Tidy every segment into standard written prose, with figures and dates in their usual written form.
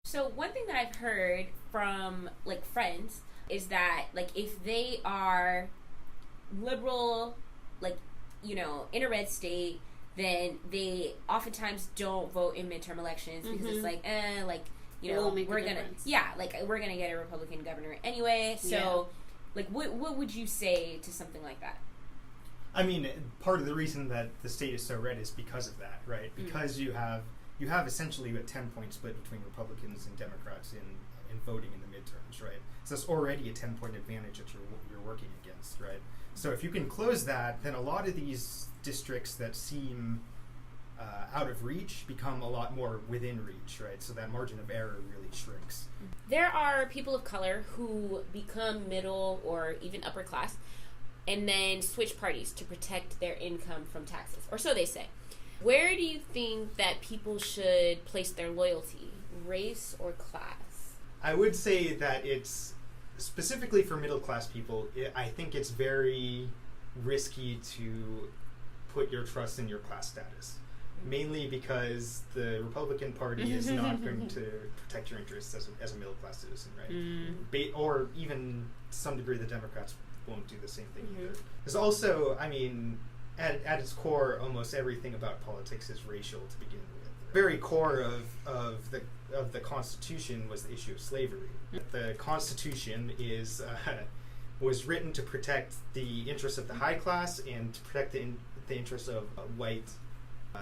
So one thing that I've heard from like friends is that like if they are liberal, like in a red state, then they oftentimes don't vote in midterm elections because it's like we're gonna get a Republican governor anyway. So like what would you say to something like that? I mean, part of the reason that the state is so red is because of that, right? Because you have essentially a 10-point split between Republicans and Democrats in voting in the midterms, right? So that's already a 10-point advantage that you're working against, right? So if you can close that, then a lot of these districts that seem out of reach become a lot more within reach, right? So that margin of error really shrinks. There are people of color who become middle or even upper class and then switch parties to protect their income from taxes, or so they say. Where do you think that people should place their loyalty, race or class? I would say that it's, specifically for middle class people, I think it's very risky to put your trust in your class status. Mainly because the Republican Party is not going to protect your interests as a middle class citizen, right? Or even to some degree the Democrats won't do the same thing either. There's also, I mean, at its core, almost everything about politics is racial to begin with. The very core of the Constitution was the issue of slavery. The Constitution was written to protect the interests of the high class and to protect the interests of white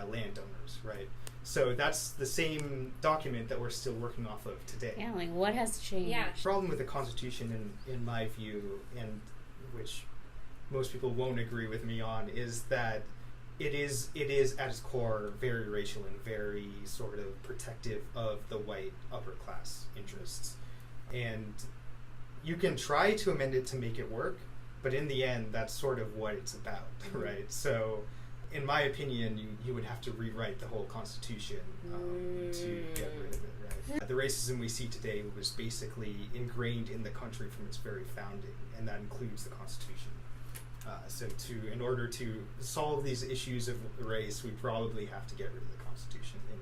landowners, right? So that's the same document that we're still working off of today. Yeah, like what has changed? Yeah. The problem with the Constitution, in my view, and which most people won't agree with me on, is that it is at its core very racial and very sort of protective of the white upper class interests. And you can try to amend it to make it work, but in the end, that's sort of what it's about, right? So, in my opinion, you would have to rewrite the whole Constitution to get rid of it, right? The racism we see today was basically ingrained in the country from its very founding, and that includes the Constitution. So in order to solve these issues of race, we probably have to get rid of the Constitution in